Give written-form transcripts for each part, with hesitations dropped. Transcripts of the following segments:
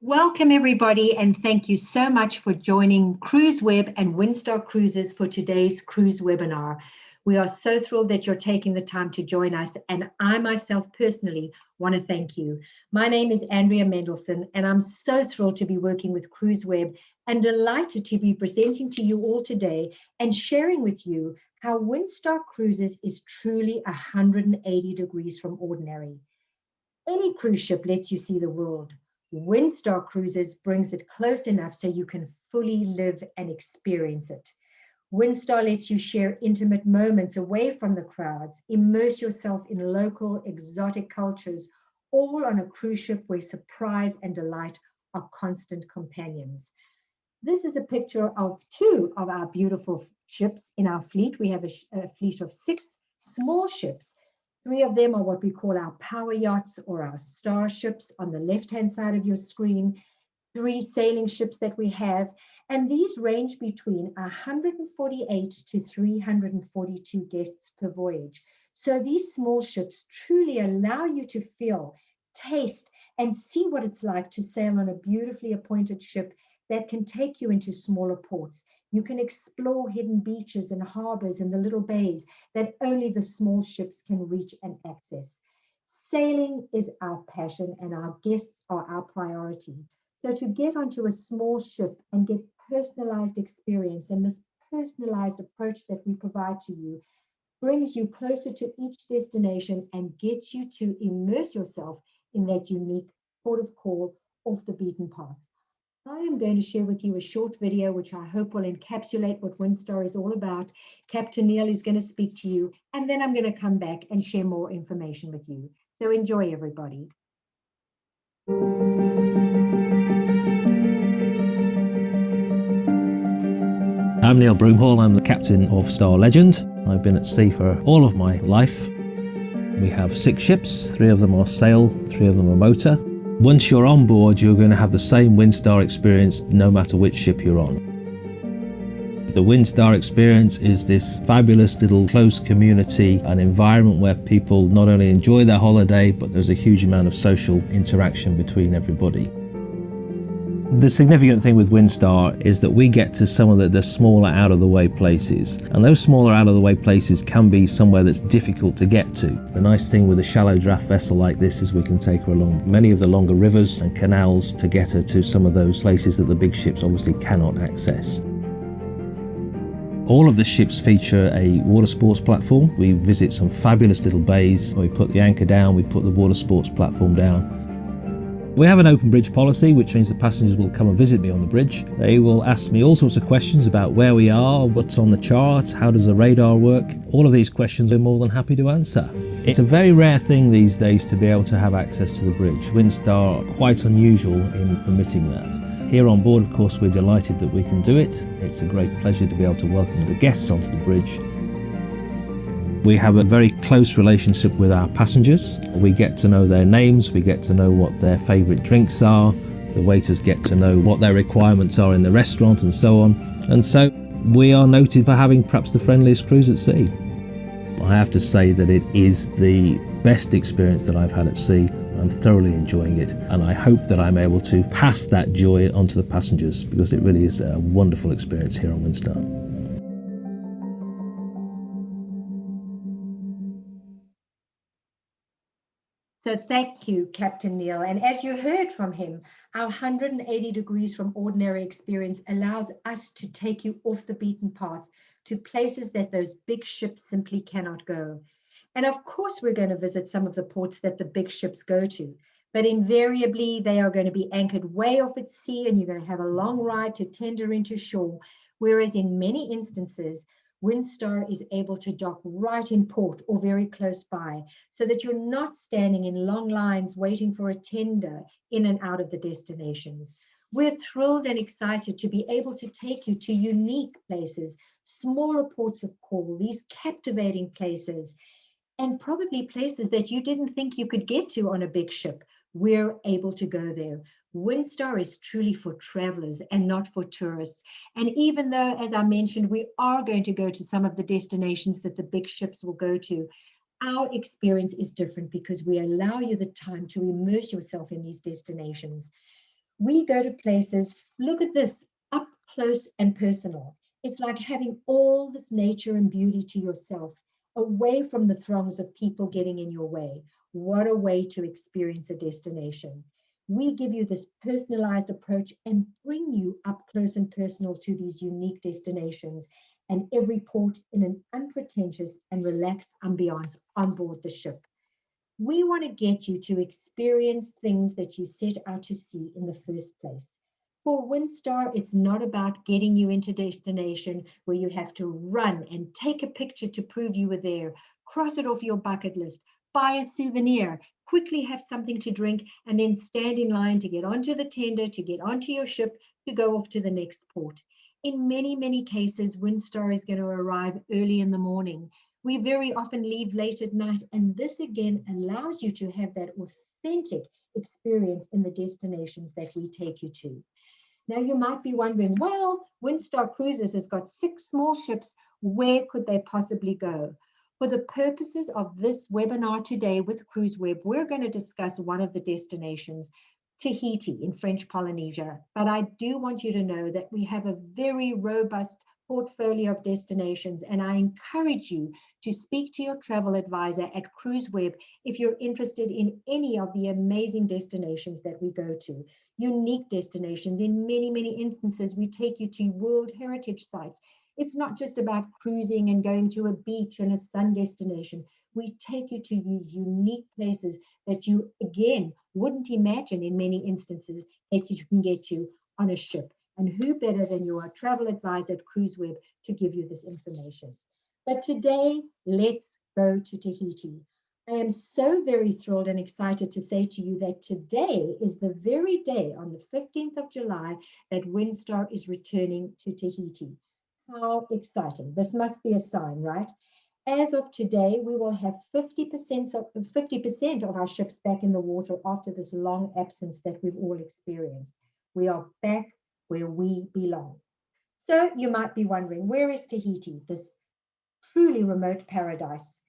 Welcome, everybody, and thank you so much for joining CruiseWeb and Windstar Cruises for today's cruise webinar. We are so thrilled that you're taking the time to join us, and I myself personally want to thank you. My name is Andrea Mendelson, and I'm so thrilled to be working with CruiseWeb and delighted to be presenting to you all today and sharing with you how Windstar Cruises is truly 180 degrees from ordinary. Any cruise ship lets you see the world. Windstar Cruises brings it close enough so you can fully live and experience it. Windstar lets you share intimate moments away from the crowds, immerse yourself in local exotic cultures, all on a cruise ship where surprise and delight are constant companions. This is a picture of two of our beautiful ships in our fleet. We have a fleet of 6 small ships. 3 of them are what we call our power yachts or our starships on the left-hand side of your screen. 3 sailing ships that we have, and these range between 148 to 342 guests per voyage. So these small ships truly allow you to feel, taste, and see what it's like to sail on a beautifully appointed ship that can take you into smaller ports. You can explore hidden beaches and harbors in the little bays that only the small ships can reach and access. Sailing is our passion and our guests are our priority. So to get onto a small ship and get personalized experience and this personalized approach that we provide to you brings you closer to each destination and gets you to immerse yourself in that unique port of call off the beaten path. I am going to share with you a short video which I hope will encapsulate what Windstar is all about. Captain Neil is going to speak to you, and then I'm going to come back and share more information with you. So enjoy, everybody. I'm Neil Broomhall, I'm the captain of Star Legend. I've been at sea for all of my life. We have 6 ships, 3 of them are sail, 3 of them are motor. Once you're on board, you're going to have the same Windstar experience no matter which ship you're on. The Windstar experience is this fabulous little close community, an environment where people not only enjoy their holiday, but there's a huge amount of social interaction between everybody. The significant thing with Windstar is that we get to some of the smaller out-of-the-way places, and those smaller out-of-the-way places can be somewhere that's difficult to get to. The nice thing with a shallow draft vessel like this is we can take her along many of the longer rivers and canals to get her to some of those places that the big ships obviously cannot access. All of the ships feature a water sports platform. We visit some fabulous little bays. We put the anchor down, we put the water sports platform down. We have an open bridge policy, which means the passengers will come and visit me on the bridge. They will ask me all sorts of questions about where we are, what's on the chart, how does the radar work. All of these questions we're more than happy to answer. It's a very rare thing these days to be able to have access to the bridge. Windstar are quite unusual in permitting that. Here on board, of course, we're delighted that we can do it. It's a great pleasure to be able to welcome the guests onto the bridge. We have a very close relationship with our passengers. We get to know their names, we get to know what their favourite drinks are, the waiters get to know what their requirements are in the restaurant and so on. And so we are noted for having perhaps the friendliest cruise at sea. I have to say that it is the best experience that I've had at sea. I'm thoroughly enjoying it, and I hope that I'm able to pass that joy onto the passengers because it really is a wonderful experience here on Windstar. So thank you, Captain Neil. And as you heard from him, our 180 degrees from ordinary experience allows us to take you off the beaten path to places that those big ships simply cannot go. And of course, we're going to visit some of the ports that the big ships go to, but invariably they are going to be anchored way off at sea and you're going to have a long ride to tender into shore. Whereas in many instances, Windstar is able to dock right in port or very close by so that you're not standing in long lines waiting for a tender in and out of the destinations. We're thrilled and excited to be able to take you to unique places, smaller ports of call, these captivating places, and probably places that you didn't think you could get to on a big ship. We're able to go there. Windstar is truly for travelers and not for tourists. And even though, as I mentioned, we are going to go to some of the destinations that the big ships will go to, our experience is different because we allow you the time to immerse yourself in these destinations. We go to places, look at this, up close and personal. It's like having all this nature and beauty to yourself, away from the throngs of people getting in your way. What a way to experience a destination. We give you this personalized approach and bring you up close and personal to these unique destinations, and every port in an unpretentious and relaxed ambiance on board the ship. We want to get you to experience things that you set out to see in the first place. For Windstar, it's not about getting you into destination where you have to run and take a picture to prove you were there, cross it off your bucket list, buy a souvenir, quickly have something to drink, and then stand in line to get onto the tender, to get onto your ship, to go off to the next port. In many, many cases, Windstar is going to arrive early in the morning. We very often leave late at night, and this again allows you to have that authentic experience in the destinations that we take you to. Now, you might be wondering, well, Windstar Cruises has got 6 small ships. Where could they possibly go? For the purposes of this webinar today with CruiseWeb, we're going to discuss one of the destinations, Tahiti in French Polynesia. But I do want you to know that we have a very robust portfolio of destinations, and I encourage you to speak to your travel advisor at CruiseWeb if you're interested in any of the amazing destinations that we go to. Unique destinations. In many, many instances, we take you to World Heritage sites. It's not just about cruising and going to a beach and a sun destination. We take you to these unique places that you, again, wouldn't imagine in many instances that you can get to on a ship. And who better than your travel advisor at CruiseWeb to give you this information? But today, let's go to Tahiti. I am so very thrilled and excited to say to you that today is the very day, on the 15th of July, that Windstar is returning to Tahiti. How exciting. This must be a sign, right? As of today, we will have 50% of our ships back in the water after this long absence that we've all experienced. We are back where we belong. So you might be wondering, where is Tahiti, this truly remote paradise?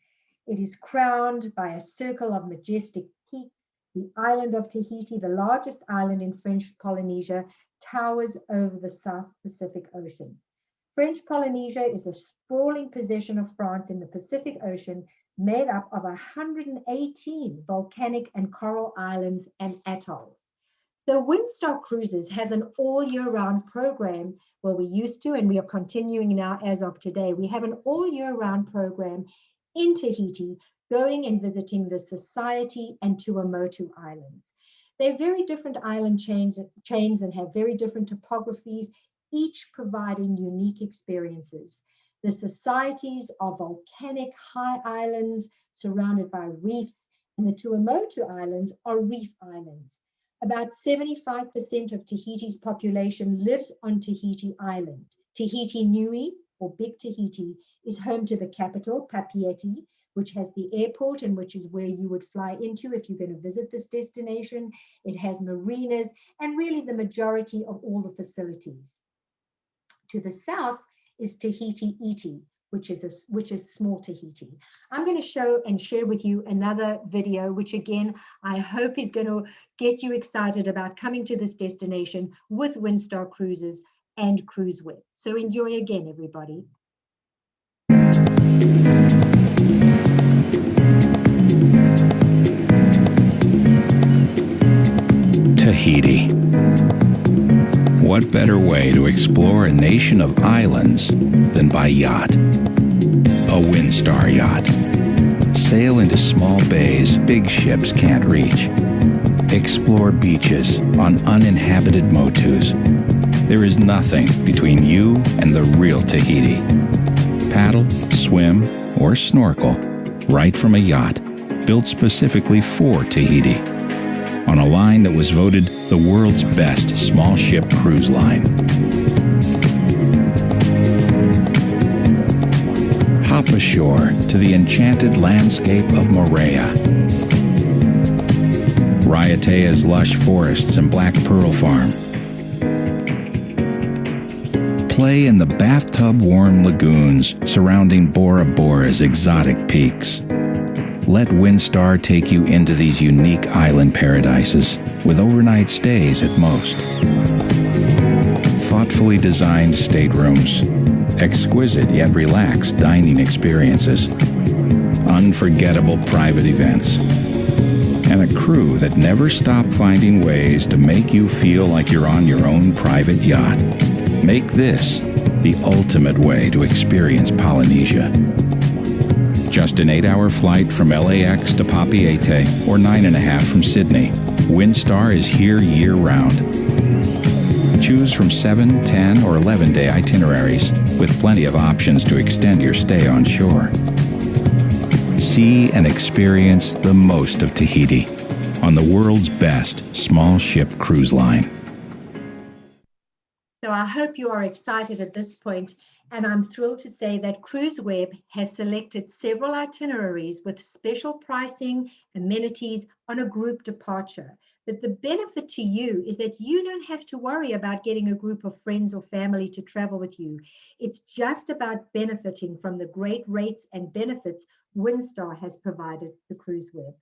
It is crowned by a circle of majestic peaks. The island of Tahiti, the largest island in French Polynesia, towers over the South Pacific Ocean. French Polynesia is a sprawling possession of France in the Pacific Ocean, made up of 118 volcanic and coral islands and atolls. So Windstar Cruises has an all year round program. Well, we used to, and we are continuing now as of today. We have an all year round program in Tahiti, going and visiting the Society and Tuamotu Islands. They're very different island chains and have very different topographies, each providing unique experiences. The societies are volcanic high islands surrounded by reefs, and the Tuamotu Islands are reef islands. About 75% of Tahiti's population lives on Tahiti Island. Tahiti Nui, or Big Tahiti, is home to the capital, Papeete, which has the airport and which is where you would fly into if you're going to visit this destination. It has marinas and really the majority of all the facilities. To the south is Tahiti Iti, which is small Tahiti. I'm going to show and share with you another video, which again, I hope is going to get you excited about coming to this destination with Windstar Cruises and CruiseWeb. So enjoy again, everybody. Tahiti. What better way to explore a nation of islands than by yacht? A Windstar yacht. Sail into small bays big ships can't reach. Explore beaches on uninhabited motus. There is nothing between you and the real Tahiti. Paddle, swim, or snorkel right from a yacht built specifically for Tahiti, on a line that was voted the world's best small ship cruise line. Hop ashore to the enchanted landscape of Moorea. Raiatea's lush forests and Black Pearl Farm. Play in the bathtub-warm lagoons surrounding Bora Bora's exotic peaks. Let Windstar take you into these unique island paradises with overnight stays at most. Thoughtfully designed staterooms, exquisite yet relaxed dining experiences, unforgettable private events, and a crew that never stop finding ways to make you feel like you're on your own private yacht. Make this the ultimate way to experience Polynesia. Just an 8-hour flight from LAX to Papeete, or 9.5 from Sydney, Windstar is here year-round. Choose from 7, 10, or 11-day itineraries, with plenty of options to extend your stay on shore. See and experience the most of Tahiti on the world's best small ship cruise line. So I hope you are excited at this point, and I'm thrilled to say that CruiseWeb has selected several itineraries with special pricing, amenities on a group departure. But the benefit to you is that you don't have to worry about getting a group of friends or family to travel with you. It's just about benefiting from the great rates and benefits Windstar has provided to CruiseWeb.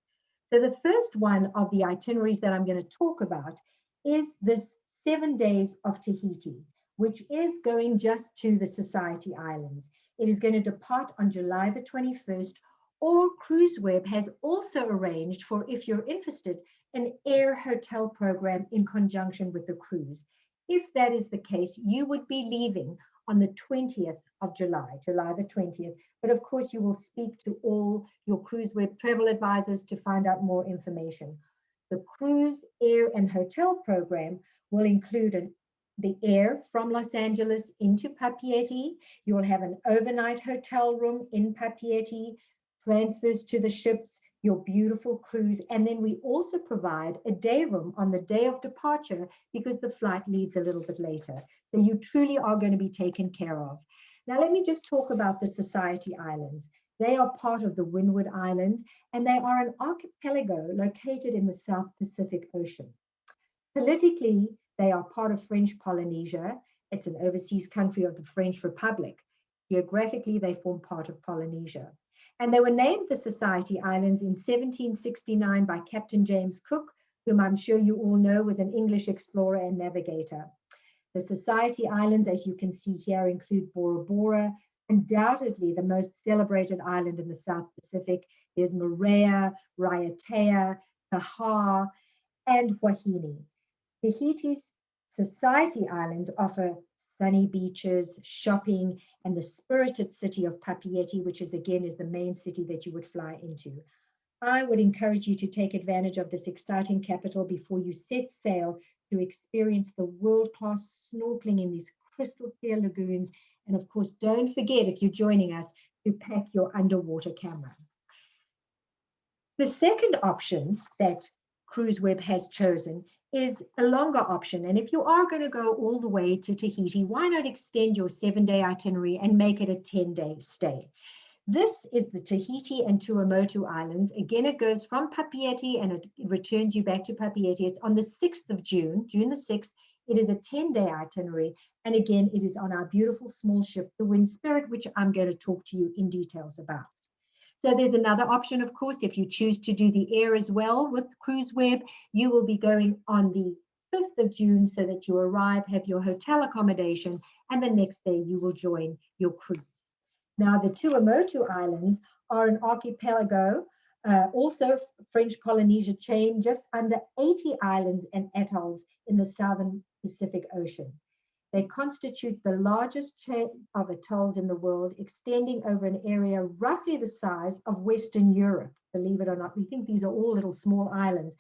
So the first one of the itineraries that I'm going to talk about is this 7 days of Tahiti, which is going just to the Society Islands. It is going to depart on July the 21st, or CruiseWeb has also arranged for, if you're interested, an air hotel program in conjunction with the cruise. If that is the case, you would be leaving on the 20th of July, July the 20th. But of course, you will speak to all your CruiseWeb travel advisors to find out more information. The cruise, air, and hotel program will include the air from Los Angeles into Papeete. You will have an overnight hotel room in Papeete, transfers to the ships, your beautiful cruise, and then we also provide a day room on the day of departure because the flight leaves a little bit later. So you truly are going to be taken care of. Now let me just talk about the Society Islands. They are part of the Windward Islands, and they are an archipelago located in the South Pacific Ocean. Politically, they are part of French Polynesia. It's an overseas country of the French Republic. Geographically, they form part of Polynesia. And they were named the Society Islands in 1769 by Captain James Cook, whom I'm sure you all know was an English explorer and navigator. The Society Islands, as you can see here, include Bora Bora, undoubtedly the most celebrated island in the South Pacific. There's Moorea, Raiatea, Taha, and Wahine. Tahiti's Society Islands offer sunny beaches, shopping, and the spirited city of Papeete, which is the main city that you would fly into. I would encourage you to take advantage of this exciting capital before you set sail to experience the world-class snorkeling in these crystal clear lagoons. And of course, don't forget, if you're joining us, to pack your underwater camera. The second option that CruiseWeb has chosen is a longer option. And if you are going to go all the way to Tahiti, why not extend your 7-day itinerary and make it a 10-day stay? This is the Tahiti and Tuamotu Islands. Again, it goes from Papeete and it returns you back to Papeete. It's on the 6th of June, June the 6th. It is a 10-day itinerary. And again, it is on our beautiful small ship, the Wind Spirit, which I'm going to talk to you in details about. So there's another option, of course, if you choose to do the air as well with CruiseWeb, you will be going on the 5th of June so that you arrive, have your hotel accommodation, and the next day you will join your cruise. Now, the Tuamotu Islands are an archipelago, also French Polynesia chain, just under 80 islands and atolls in the Southern Pacific Ocean. They constitute the largest chain of atolls in the world, extending over an area roughly the size of Western Europe. Believe it or not, we think these are all little small islands,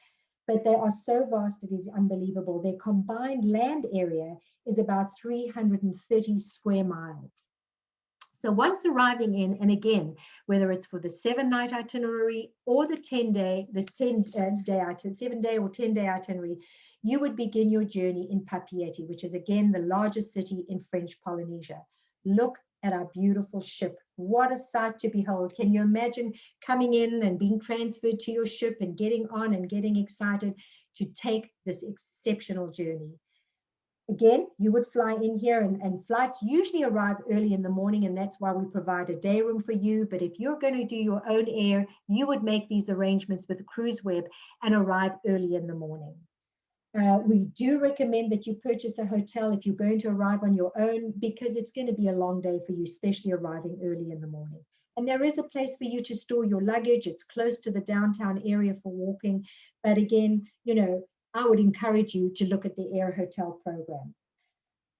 but they are so vast it is unbelievable. Their combined land area is about 330 square miles. So once arriving in, and again, whether it's for the 7-night itinerary or the 7-day or 10-day itinerary, you would begin your journey in Papeete, which is again the largest city in French Polynesia. Look at our beautiful ship. What a sight to behold. Can you imagine coming in and being transferred to your ship and getting on and getting excited to take this exceptional journey? Again, you would fly in here, and flights usually arrive early in the morning, and that's why we provide a day room for you. But if you're going to do your own air, you would make these arrangements with CruiseWeb and arrive early in the morning. We do recommend that you purchase a hotel if you're going to arrive on your own, because it's going to be a long day for you, especially arriving early in the morning. And there is a place for you to store your luggage. It's close to the downtown area for walking. But again, I would encourage you to look at the Air Hotel program.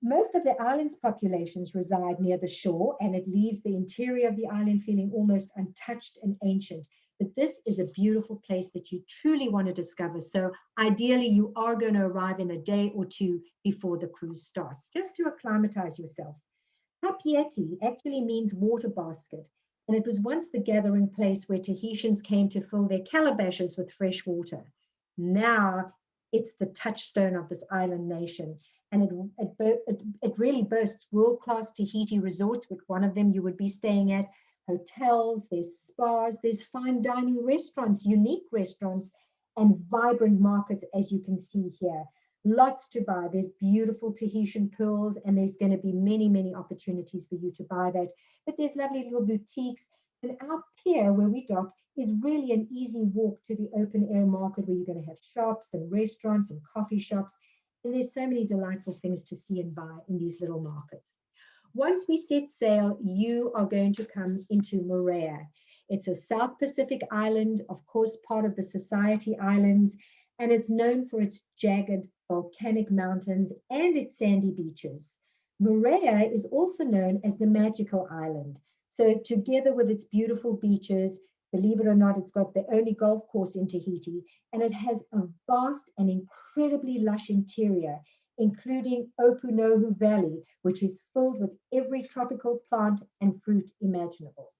Most of the island's populations reside near the shore, and it leaves the interior of the island feeling almost untouched and ancient. But this is a beautiful place that you truly want to discover. So ideally, you are going to arrive in a day or two before the cruise starts, just to acclimatize yourself. Papeete actually means water basket, and it was once the gathering place where Tahitians came to fill their calabashes with fresh water. Now it's the touchstone of this island nation, and it really boasts world-class Tahiti resorts, with one of them you would be staying at, hotels, there's spas, there's fine dining restaurants, unique restaurants, and vibrant markets, as you can see here. Lots to buy. There's beautiful Tahitian pearls, and there's going to be many, many opportunities for you to buy that. But there's lovely little boutiques. And our pier where we dock is really an easy walk to the open air market, where you're going to have shops and restaurants and coffee shops. And there's so many delightful things to see and buy in these little markets. Once we set sail, you are going to come into Moorea. It's a South Pacific island, of course, part of the Society Islands, and it's known for its jagged volcanic mountains and its sandy beaches. Moorea is also known as the Magical Island. So together with its beautiful beaches, believe it or not, it's got the only golf course in Tahiti, and it has a vast and incredibly lush interior, including Opunohu Valley, which is filled with every tropical plant and fruit imaginable.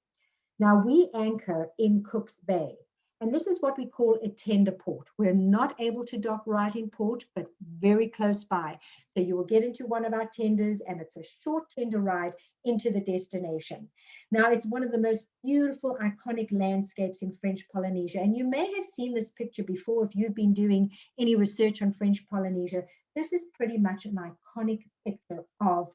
Now, we anchor in Cook's Bay, and this is what we call a tender port. We're not able to dock right in port, but very close by. So you will get into one of our tenders, and it's a short tender ride into the destination. Now, it's one of the most beautiful, iconic landscapes in French Polynesia. And you may have seen this picture before if you've been doing any research on French Polynesia. This is pretty much an iconic picture of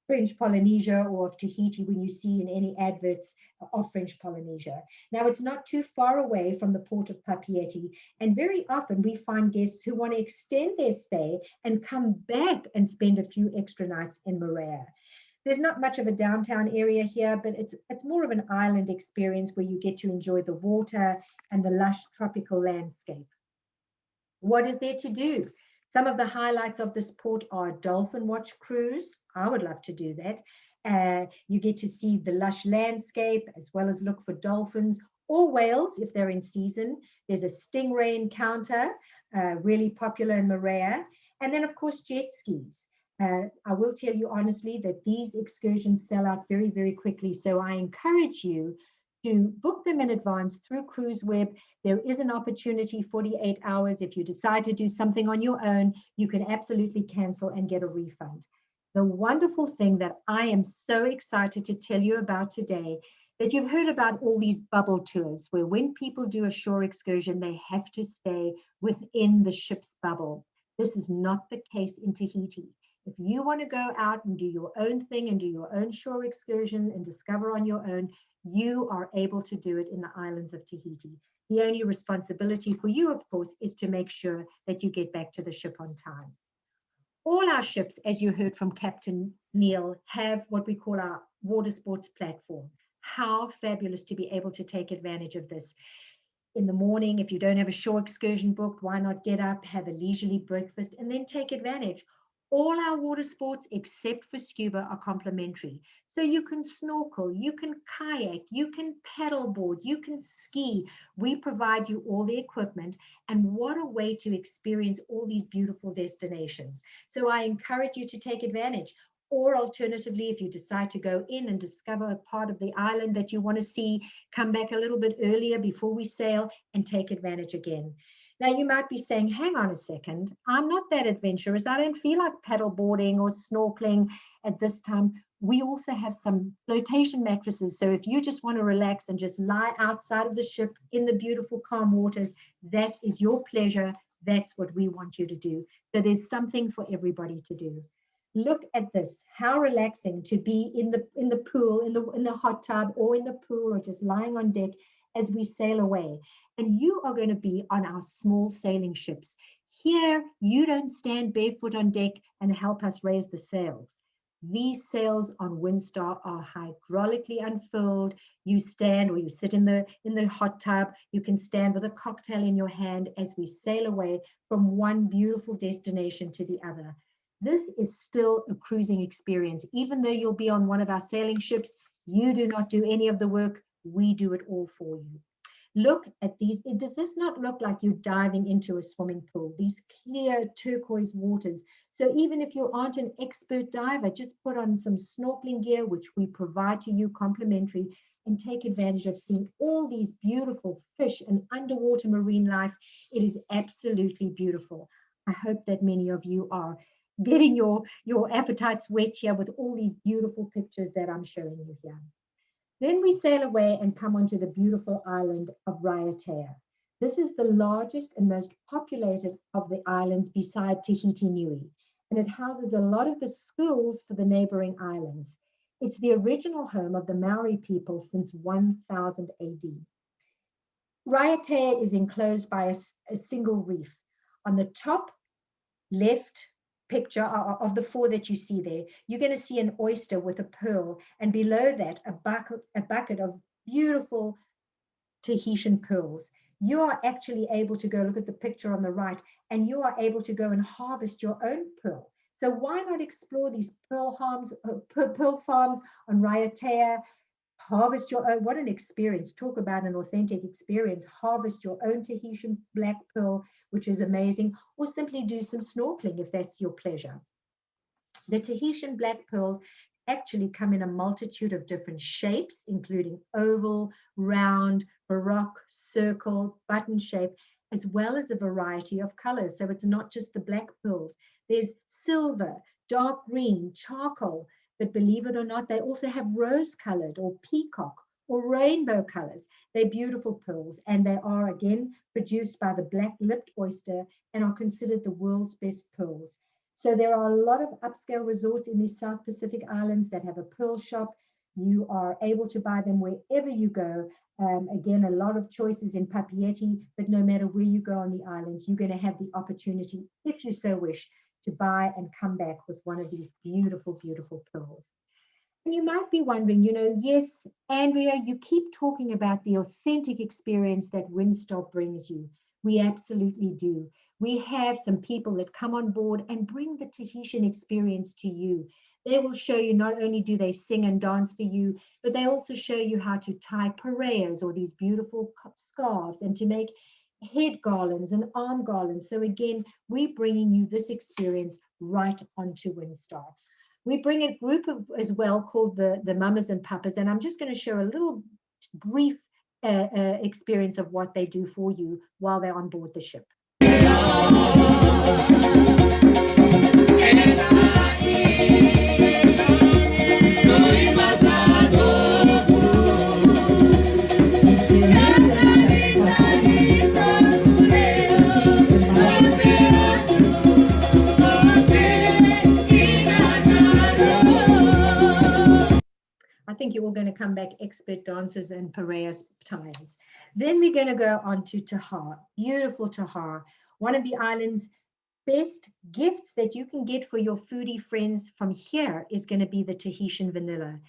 French Polynesia or of Tahiti when you see in any adverts of French Polynesia. Now, it's not too far away from the port of Papeete, and very often we find guests who want to extend their stay and come back and spend a few extra nights in Moorea. There's not much of a downtown area here, but it's more of an island experience where you get to enjoy the water and the lush tropical landscape. What is there to do? Some of the highlights of this port are a dolphin watch cruise. I would love to do that. You get to see the lush landscape as well as look for dolphins or whales if they're in season. There's a stingray encounter, really popular in Moorea. And then, of course, jet skis. I will tell you honestly that these excursions sell out very, very quickly. So I encourage you to book them in advance through CruiseWeb. There is an opportunity, 48 hours. If you decide to do something on your own, you can absolutely cancel and get a refund. The wonderful thing that I am so excited to tell you about today, that you've heard about all these bubble tours, where when people do a shore excursion, they have to stay within the ship's bubble. This is not the case in Tahiti. If you want to go out and do your own thing and do your own shore excursion and discover on your own, you are able to do it in the islands of Tahiti. The only responsibility for you, of course, is to make sure that you get back to the ship on time. All our ships, as you heard from Captain Neil, have what we call our water sports platform. How fabulous to be able to take advantage of this. In the morning, if you don't have a shore excursion booked, why not get up, have a leisurely breakfast, and then take advantage. All our water sports, except for scuba, are complimentary. So you can snorkel, you can kayak, you can paddleboard, you can ski. We provide you all the equipment, and what a way to experience all these beautiful destinations. So I encourage you to take advantage. Or alternatively, if you decide to go in and discover a part of the island that you want to see, come back a little bit earlier before we sail and take advantage again. Now, you might be saying, hang on a second, I'm not that adventurous. I don't feel like paddleboarding or snorkeling at this time. We also have some flotation mattresses. So if you just want to relax and just lie outside of the ship in the beautiful calm waters, that is your pleasure. That's what we want you to do. So there's something for everybody to do. Look at this, how relaxing to be in the pool, in the hot tub, or in the pool, or just lying on deck as we sail away. And you are going to be on our small sailing ships. Here, you don't stand barefoot on deck and help us raise the sails. These sails on Windstar are hydraulically unfurled. You stand or you sit in the hot tub. You can stand with a cocktail in your hand as we sail away from one beautiful destination to the other. This is still a cruising experience. Even though you'll be on one of our sailing ships, you do not do any of the work. We do it all for you. Look at these. Does this not look like you're diving into a swimming pool? These clear turquoise waters. So even if you aren't an expert diver, just put on some snorkeling gear, which we provide to you complimentary, and take advantage of seeing all these beautiful fish and underwater marine life. It is absolutely beautiful. I hope that many of you are getting your appetites wet here with all these beautiful pictures that I'm showing you here. Then we sail away and come onto the beautiful island of Raiatea. This is the largest and most populated of the islands beside Tahiti Nui, and it houses a lot of the schools for the neighboring islands. It's the original home of the Maori people since 1000 AD. Raiatea is enclosed by a single reef. On the top left picture of the four that you see there, you're going to see an oyster with a pearl, and below that a bucket of beautiful Tahitian pearls. You are actually able to go look at the picture on the right, and you are able to go and harvest your own pearl. So why not explore these pearl farms on Raiatea? Harvest your own. What an experience. Talk about an authentic experience. Harvest your own Tahitian black pearl, which is amazing, or simply do some snorkeling if that's your pleasure. The Tahitian black pearls actually come in a multitude of different shapes, including oval, round, baroque, circle, button shape, as well as a variety of colors. So it's not just the black pearls. There's silver, dark green, charcoal, but believe it or not, they also have rose-colored or peacock or rainbow colors. They're beautiful pearls, and they are, again, produced by the black-lipped oyster and are considered the world's best pearls. So there are a lot of upscale resorts in these South Pacific islands that have a pearl shop. You are able to buy them wherever you go. Again, a lot of choices in Papeete, but no matter where you go on the islands, you're going to have the opportunity, if you so wish, to buy and come back with one of these beautiful, beautiful pearls. And you might be wondering, yes, Andrea, you keep talking about the authentic experience that Windstar brings you. We absolutely do. We have some people that come on board and bring the Tahitian experience to you. They will show you, not only do they sing and dance for you, but they also show you how to tie pareas, or these beautiful scarves, and to make head garlands and arm garlands. So again, we're bringing you this experience right onto Windstar. We bring a group as well called the Mamas and Papas, and I'm just going to show a little brief experience of what they do for you while they're on board the ship. I think you're all going to come back expert dancers and Parea ties. Then we're going to go on to Taha, beautiful Taha, one of the island's best gifts that you can get for your foodie friends from here is going to be the Tahitian vanilla.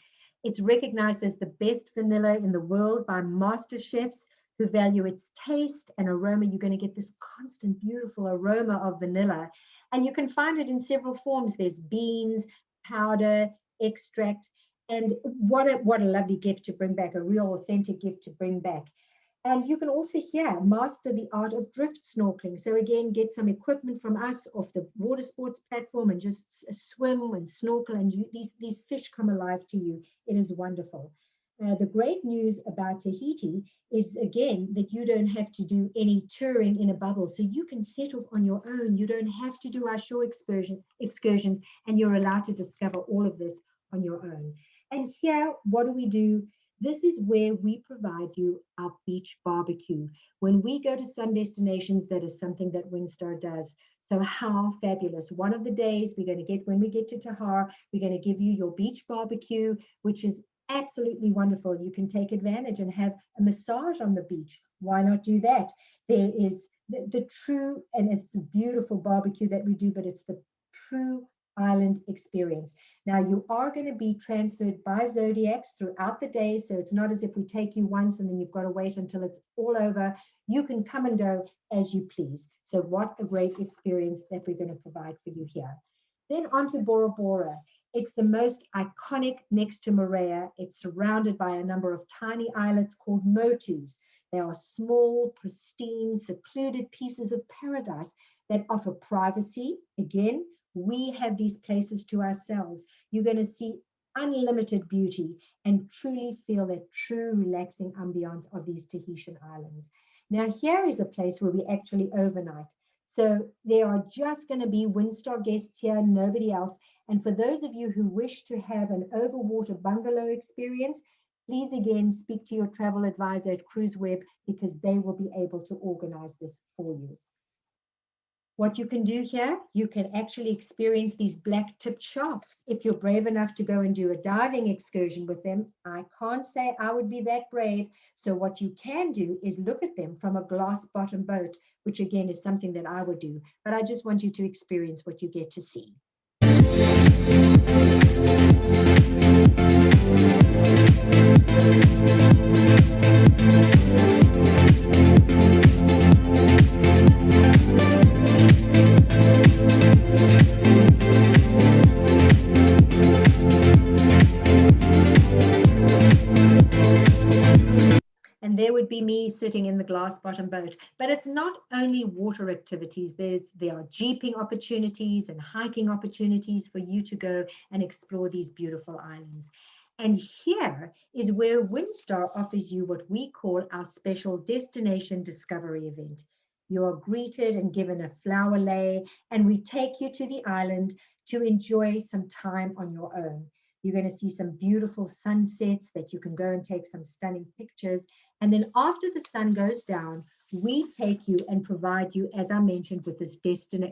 It's recognized as the best vanilla in the world by master chefs who value its taste and aroma. You're going to get this constant, beautiful aroma of vanilla. And you can find it in several forms. There's beans, powder, extract. And what a lovely gift to bring back, a real authentic gift to bring back. And you can also here master the art of drift snorkeling. So again, get some equipment from us off the water sports platform and just swim and snorkel, and these fish come alive to you. It is wonderful. The great news about Tahiti is, again, that you don't have to do any touring in a bubble. So you can set off on your own. You don't have to do our shore excursions, and you're allowed to discover all of this on your own. And here, what do? This is where we provide you our beach barbecue. When we go to sun destinations, that is something that Windstar does. So how fabulous. One of the days when we get to Tahar, we're going to give you your beach barbecue, which is absolutely wonderful. You can take advantage and have a massage on the beach. Why not do that? There is the true, and it's a beautiful barbecue that we do, but it's the true island experience. Now, you are going to be transferred by Zodiacs throughout the day, so it's not as if we take you once and then you've got to wait until it's all over. You can come and go as you please. So what a great experience that we're going to provide for you here. Then on to Bora Bora. It's the most iconic next to Moorea. It's surrounded by a number of tiny islets called motus. They are small, pristine, secluded pieces of paradise that offer privacy. Again, we have these places to ourselves. You're going to see unlimited beauty and truly feel that true relaxing ambiance of these Tahitian islands. Now, here is a place where we actually overnight. So there are just going to be Windstar guests here, nobody else. And for those of you who wish to have an overwater bungalow experience, please again speak to your travel advisor at CruiseWeb, because they will be able to organize this for you. What you can do here, you can actually experience these black-tipped sharks. If you're brave enough to go and do a diving excursion with them, I can't say I would be that brave. So what you can do is look at them from a glass-bottom boat, which again is something that I would do. But I just want you to experience what you get to see. And there would be me sitting in the glass bottom boat. But it's not only water activities. There are jeeping opportunities and hiking opportunities for you to go and explore these beautiful islands. And here is where Windstar offers you what we call our special destination discovery event. You are greeted and given a flower lei, and we take you to the island to enjoy some time on your own. You're going to see some beautiful sunsets that you can go and take some stunning pictures. And then after the sun goes down, we take you and provide you, as I mentioned, with this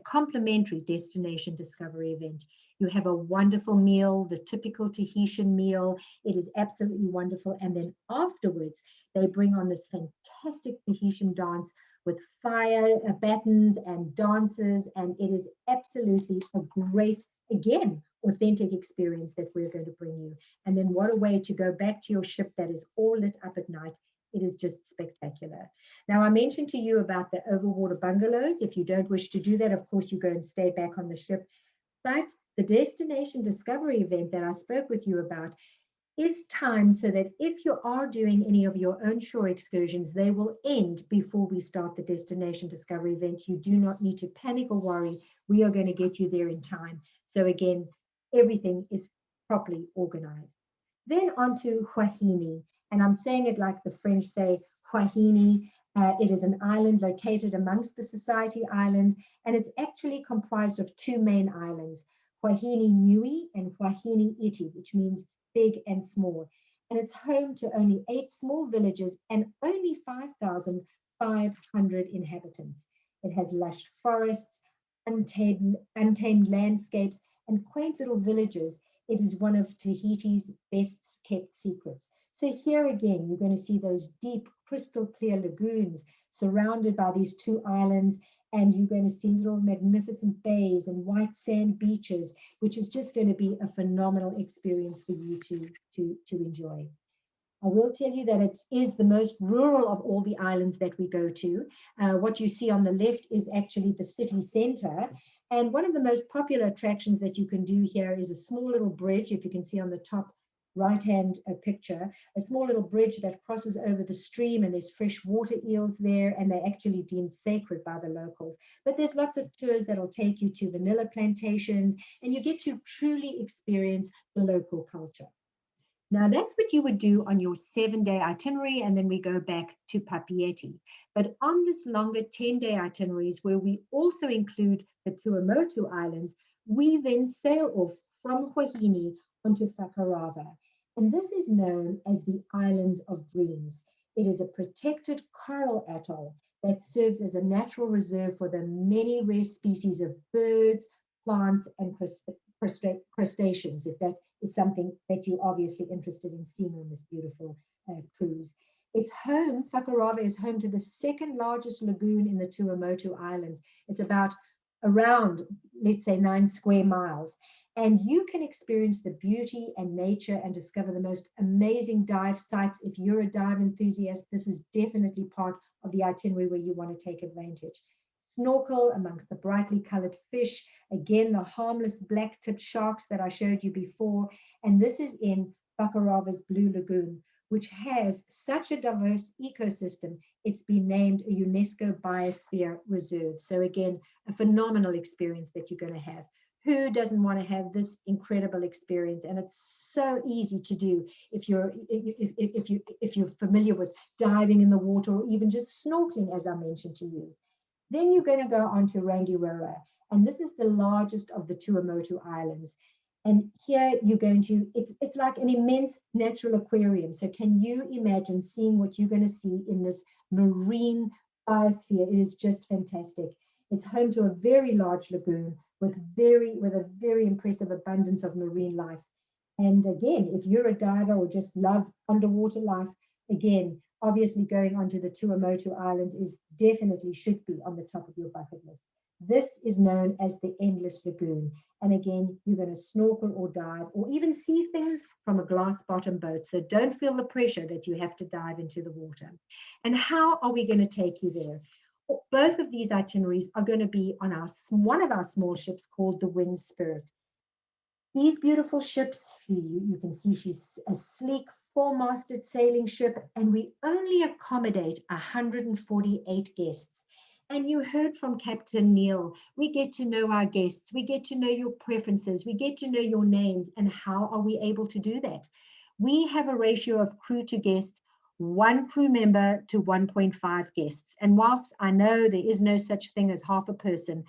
complimentary destination discovery event. You have a wonderful meal, the typical Tahitian meal. It is absolutely wonderful. And then afterwards, they bring on this fantastic Tahitian dance with fire battens and dances. And it is absolutely a great, again, authentic experience that we're going to bring you. And then what a way to go back to your ship that is all lit up at night. It is just spectacular. Now, I mentioned to you about the overwater bungalows. If you don't wish to do that, of course, you go and stay back on the ship. But the destination discovery event that I spoke with you about is timed so that if you are doing any of your own shore excursions, they will end before we start the destination discovery event. You do not need to panic or worry. We are going to get you there in time. So again, everything is properly organized. Then on to Huahine. And I'm saying it like the French say, Huahine. It is an island located amongst the Society Islands, and it's actually comprised of two main islands, Huahine Nui and Huahine Iti, which means big and small. And it's home to only 8 small villages and only 5,500 inhabitants. It has lush forests, untamed landscapes, and quaint little villages. It is one of Tahiti's best kept secrets. So here again, you're going to see those deep, crystal clear lagoons surrounded by these two islands, and you're going to see little magnificent bays and white sand beaches, which is just going to be a phenomenal experience for you to enjoy. I will tell you that it is the most rural of all the islands that we go to. What you see on the left is actually the city center. And one of the most popular attractions that you can do here is a small little bridge, if you can see on the top right-hand picture, a small little bridge that crosses over the stream, and there's fresh water eels there, and they're actually deemed sacred by the locals. But there's lots of tours that'll take you to vanilla plantations, and you get to truly experience the local culture. Now, that's what you would do on your 7-day itinerary, and then we go back to Papeete. But on this longer 10-day itineraries, where we also include the Tuamotu Islands, we then sail off from Huahine onto Fakarava. And this is known as the Islands of Dreams. It is a protected coral atoll that serves as a natural reserve for the many rare species of birds, plants, and crustaceans, if that is something that you're obviously interested in seeing on this beautiful cruise. It's home, Whakarava is home to the second largest lagoon in the Tuamotu Islands. It's about around, let's say, 9 square miles. And you can experience the beauty and nature and discover the most amazing dive sites. If you're a dive enthusiast, this is definitely part of the itinerary where you want to take advantage. Snorkel amongst the brightly colored fish, again, the harmless black-tipped sharks that I showed you before. And this is in Whakarava's Blue Lagoon, which has such a diverse ecosystem. It's been named a UNESCO Biosphere Reserve. So again, a phenomenal experience that you're going to have. Who doesn't want to have this incredible experience? And it's so easy to do if you're familiar with diving in the water or even just snorkeling, as I mentioned to you. Then you're going to go on to Rangiroa, and this is the largest of the Tuamotu Islands. And here you're going to, it's like an immense natural aquarium. So can you imagine seeing what you're going to see in this marine biosphere? It is just fantastic. It's home to a very large lagoon with a very impressive abundance of marine life. And again, if you're a diver or just love underwater life, again, obviously going onto the Tuamotu Islands is definitely should be on the top of your bucket list. This is known as the Endless Lagoon. And again, you're going to snorkel or dive or even see things from a glass bottom boat. So don't feel the pressure that you have to dive into the water. And how are we going to take you there? Both of these itineraries are going to be on one of our small ships called the Wind Spirit. These beautiful ships, you can see she's a sleek, four-masted sailing ship, and we only accommodate 148 guests. And you heard from Captain Neil, we get to know our guests, we get to know your preferences, we get to know your names, and how are we able to do that? We have a ratio of crew to guest, 1 crew member to 1.5 guests. And whilst I know there is no such thing as half a person,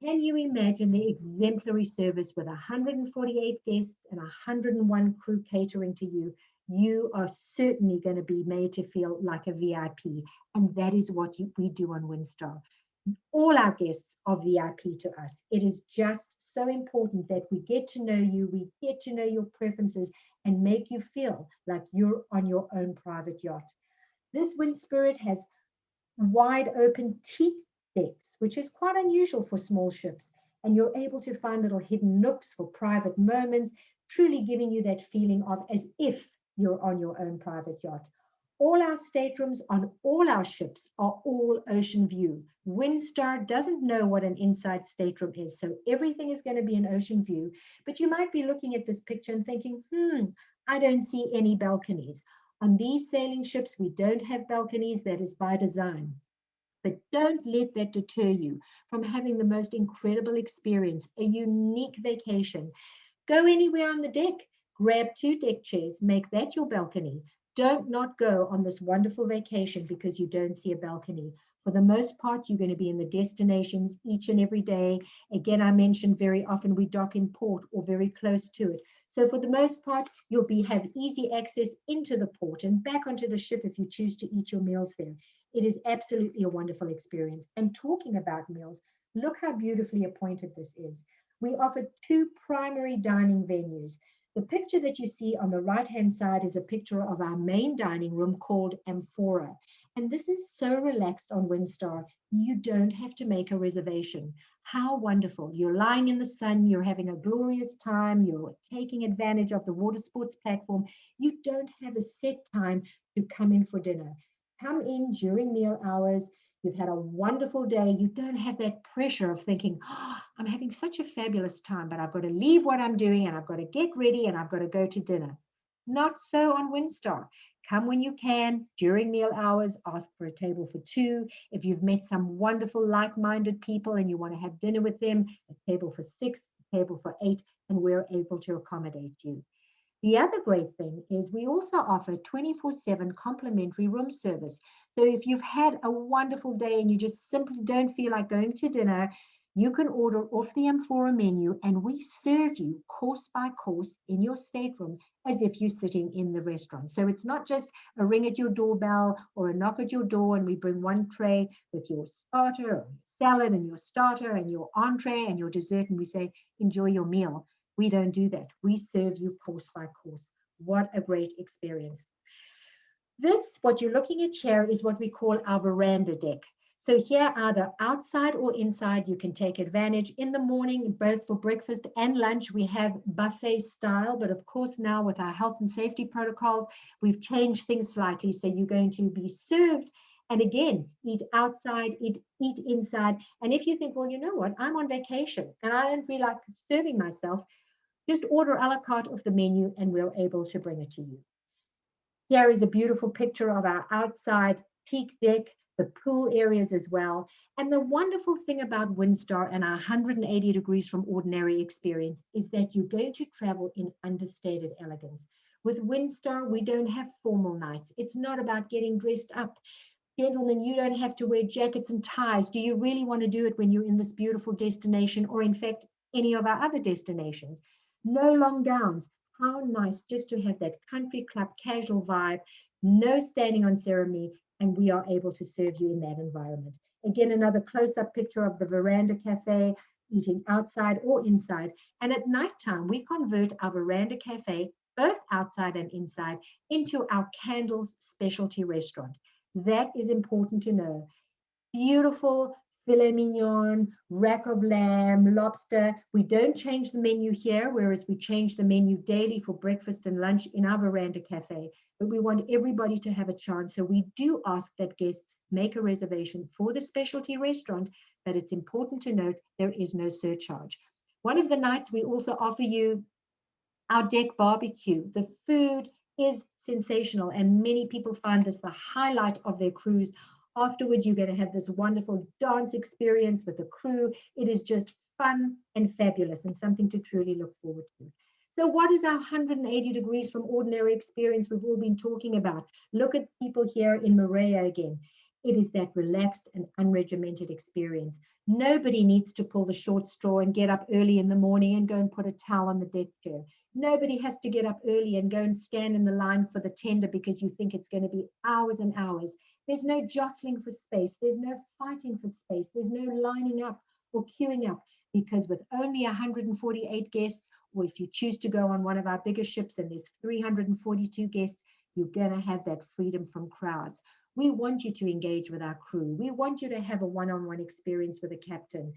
can you imagine the exemplary service with 148 guests and 101 crew catering to you? You are certainly going to be made to feel like a VIP. And that is what we do on Windstar. All our guests are VIP to us. It is just so important that we get to know you, we get to know your preferences and make you feel like you're on your own private yacht. This Wind Spirit has wide open teak decks, which is quite unusual for small ships. And you're able to find little hidden nooks for private moments, truly giving you that feeling of as if you're on your own private yacht. All our staterooms on all our ships are all ocean view. Windstar doesn't know what an inside stateroom is, so everything is going to be an ocean view. But you might be looking at this picture and thinking, I don't see any balconies. On these sailing ships, we don't have balconies. That is by design. But don't let that deter you from having the most incredible experience, a unique vacation. Go anywhere on the deck, grab 2 deck chairs, make that your balcony. Don't not go on this wonderful vacation because you don't see a balcony. For the most part, you're going to be in the destinations each and every day. Again, I mentioned very often we dock in port or very close to it. So for the most part, you'll have easy access into the port and back onto the ship if you choose to eat your meals there. It is absolutely a wonderful experience. And talking about meals, look how beautifully appointed this is. We offer 2 primary dining venues. The picture that you see on the right-hand side is a picture of our main dining room called Amphora. And this is so relaxed on Windstar, you don't have to make a reservation. How wonderful. You're lying in the sun, you're having a glorious time, you're taking advantage of the water sports platform. You don't have a set time to come in for dinner. Come in during meal hours. You've had a wonderful day. You don't have that pressure of thinking, I'm having such a fabulous time, but I've got to leave what I'm doing and I've got to get ready and I've got to go to dinner. Not so on Windstar. Come when you can during meal hours, ask for a table for 2. If you've met some wonderful like-minded people and you want to have dinner with them, a table for 6, a table for 8, and we're able to accommodate you. The other great thing is we also offer 24/7 complimentary room service. So if you've had a wonderful day and you just simply don't feel like going to dinner, You can order off the Amphora menu and we serve you course by course in your stateroom as if you're sitting in the restaurant. So it's not just a ring at your doorbell or a knock at your door and we bring one tray with your starter or salad and your starter and your entree and your dessert and we say, enjoy your meal. We don't do that. We serve you course by course. What a great experience. This, what you're looking at here, is what we call our veranda deck. So here, either outside or inside, you can take advantage. In the morning, both for breakfast and lunch, we have buffet style. But of course, now with our health and safety protocols, we've changed things slightly. So you're going to be served and again, eat outside, eat inside. And if you think, well, you know what, I'm on vacation and I don't feel like serving myself, just order a la carte of the menu and we're able to bring it to you. Here is a beautiful picture of our outside teak deck, the pool areas as well. And the wonderful thing about Windstar and our 180 degrees from ordinary experience is that you're going to travel in understated elegance. With Windstar, we don't have formal nights. It's not about getting dressed up. Gentlemen, you don't have to wear jackets and ties. Do you really want to do it when you're in this beautiful destination or in fact, any of our other destinations? No long gowns. How nice just to have that country club casual vibe, no standing on ceremony, and we are able to serve you in that environment. Again, another close-up picture of the veranda cafe, eating outside or inside. And at nighttime, we convert our veranda cafe, both outside and inside, into our Candles specialty restaurant. That is important to know. Beautiful filet mignon, rack of lamb, lobster. We don't change the menu here, whereas we change the menu daily for breakfast and lunch in our veranda cafe. But we want everybody to have a chance. So we do ask that guests make a reservation for the specialty restaurant, but it's important to note there is no surcharge. One of the nights we also offer you our deck barbecue. The food is sensational and many people find this the highlight of their cruise. Afterwards, you're going to have this wonderful dance experience with the crew. It is just fun and fabulous and something to truly look forward to. So what is our 180 degrees from ordinary experience we've all been talking about? Look at people here in Moorea again. It is that relaxed and unregimented experience. Nobody needs to pull the short straw and get up early in the morning and go and put a towel on the deck chair. Nobody has to get up early and go and stand in the line for the tender because you think it's going to be hours and hours. There's no jostling for space. There's no fighting for space. There's no lining up or queuing up because with only 148 guests, or if you choose to go on one of our bigger ships and there's 342 guests, you're going to have that freedom from crowds. We want you to engage with our crew. We want you to have a one-on-one experience with a captain.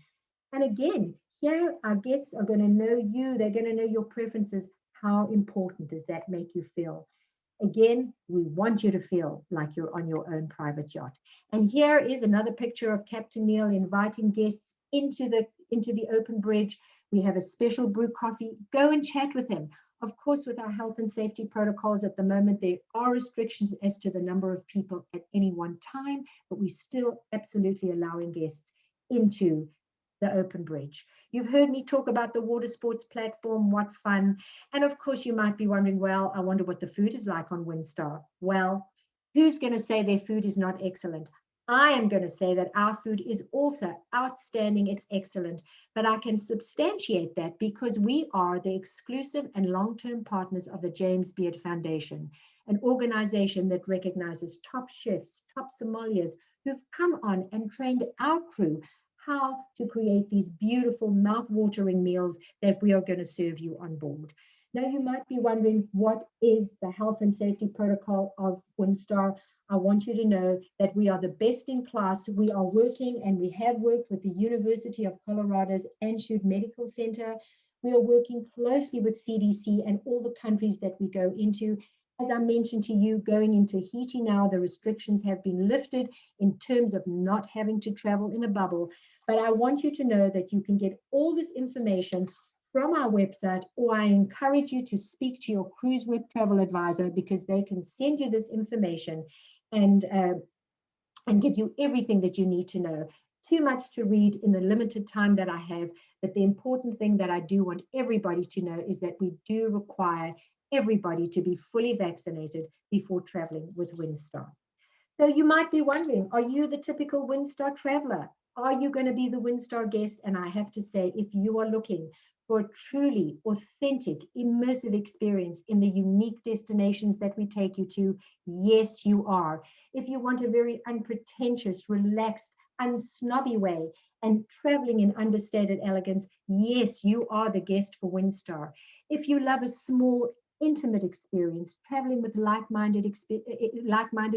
And again, here our guests are going to know you. They're going to know your preferences. How important does that make you feel? Again, we want you to feel like you're on your own private yacht. And here is another picture of Captain Neil inviting guests into the open bridge. We have a special brew coffee. Go and chat with him. Of course, with our health and safety protocols at the moment, there are restrictions as to the number of people at any one time, but we're still absolutely allowing guests into the open bridge. You've heard me talk about the water sports platform, what fun. And of course, you might be wondering, well, I wonder what the food is like on Windstar. Well, who's going to say their food is not excellent? I am going to say that our food is also outstanding. It's excellent, but I can substantiate that because we are the exclusive and long-term partners of the James Beard Foundation, an organization that recognizes top chefs, top sommeliers who've come on and trained our crew how to create these beautiful mouth-watering meals that we are going to serve you on board. Now, you might be wondering, what is the health and safety protocol of Windstar? I want you to know that we are the best in class. We are working and we have worked with the University of Colorado's Anschutz Medical Center. We are working closely with CDC and all the countries that we go into. As I mentioned to you, going into Tahiti now, the restrictions have been lifted in terms of not having to travel in a bubble. But I want you to know that you can get all this information from our website, or I encourage you to speak to your Cruise Web travel advisor because they can send you this information and give you everything that you need to know. Too much to read in the limited time that I have, but the important thing that I do want everybody to know is that we do require everybody to be fully vaccinated before traveling with Windstar. So you might be wondering, are you the typical Windstar traveler? Are you going to be the WinStar guest? And I have to say, if you are looking for a truly authentic, immersive experience in the unique destinations that we take you to, yes, you are. If you want a very unpretentious, relaxed, unsnobby way and traveling in understated elegance, yes, you are the guest for WinStar. If you love a small, intimate experience, traveling with like-minded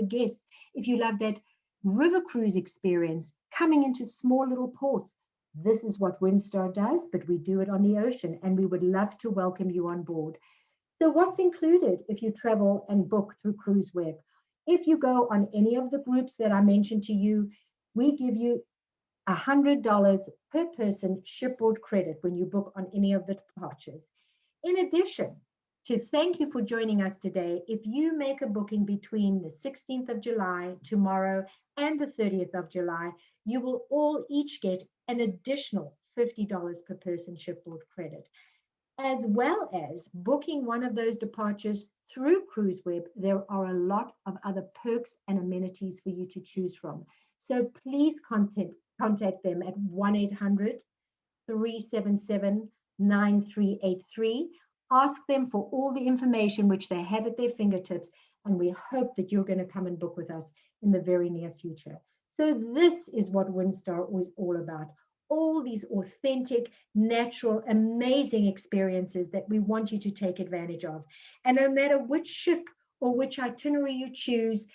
guests, if you love that river cruise experience, coming into small little ports, this is what WinStar does, but we do it on the ocean, and we would love to welcome you on board. So what's included if you travel and book through CruiseWeb? If you go on any of the groups that I mentioned to you, we give you $100 per person shipboard credit when you book on any of the departures. In addition, to thank you for joining us today, if you make a booking between the 16th of July, tomorrow, and the 30th of July, you will all each get an additional $50 per person shipboard credit. As well as booking one of those departures through CruiseWeb, there are a lot of other perks and amenities for you to choose from. So please contact them at 1-800-377-9383. Ask them for all the information which they have at their fingertips, and we hope that you're going to come and book with us in the very near future. So this is what WinStar was all about. All these authentic, natural, amazing experiences that we want you to take advantage of. And no matter which ship or which itinerary you choose,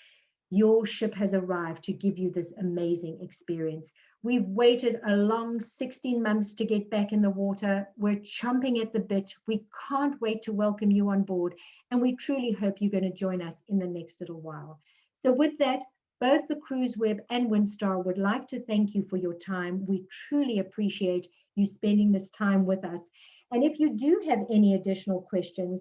your ship has arrived to give you this amazing experience. We've waited a long 16 months to get back in the water. We're chomping at the bit. We can't wait to welcome you on board. And we truly hope you're going to join us in the next little while. So with that, both the CruiseWeb and WinStar would like to thank you for your time. We truly appreciate you spending this time with us. And if you do have any additional questions,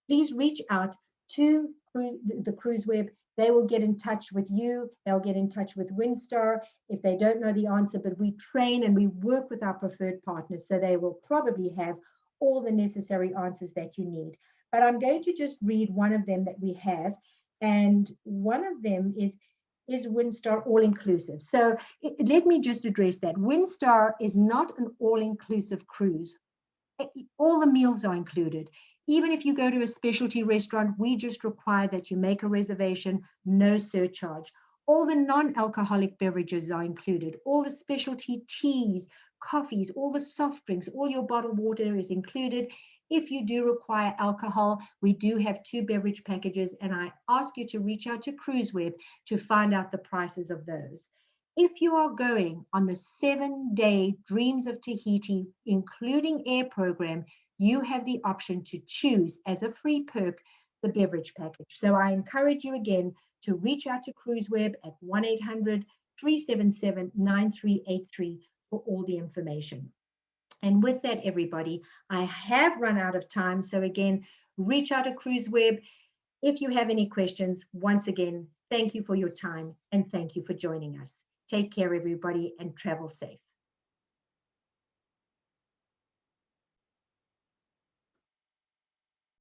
please reach out to the CruiseWeb. They will get in touch with you. They'll get in touch with WinStar if they don't know the answer, but we train and we work with our preferred partners, so they will probably have all the necessary answers that you need. But I'm going to just read one of them that we have. And one of them is WinStar all-inclusive. So let me just address that. WinStar is not an all-inclusive cruise. All the meals are included. Even if you go to a specialty restaurant, we just require that you make a reservation, no surcharge. All the non-alcoholic beverages are included. All the specialty teas, coffees, all the soft drinks, all your bottled water is included. If you do require alcohol, we do have 2 beverage packages, and I ask you to reach out to CruiseWeb to find out the prices of those. If you are going on the 7-day Dreams of Tahiti, including air program, you have the option to choose as a free perk the beverage package. So I encourage you again to reach out to CruiseWeb at 1-800-377-9383 for all the information. And with that, everybody, I have run out of time. So again, reach out to CruiseWeb. If you have any questions, once again, thank you for your time and thank you for joining us. Take care, everybody, and travel safe.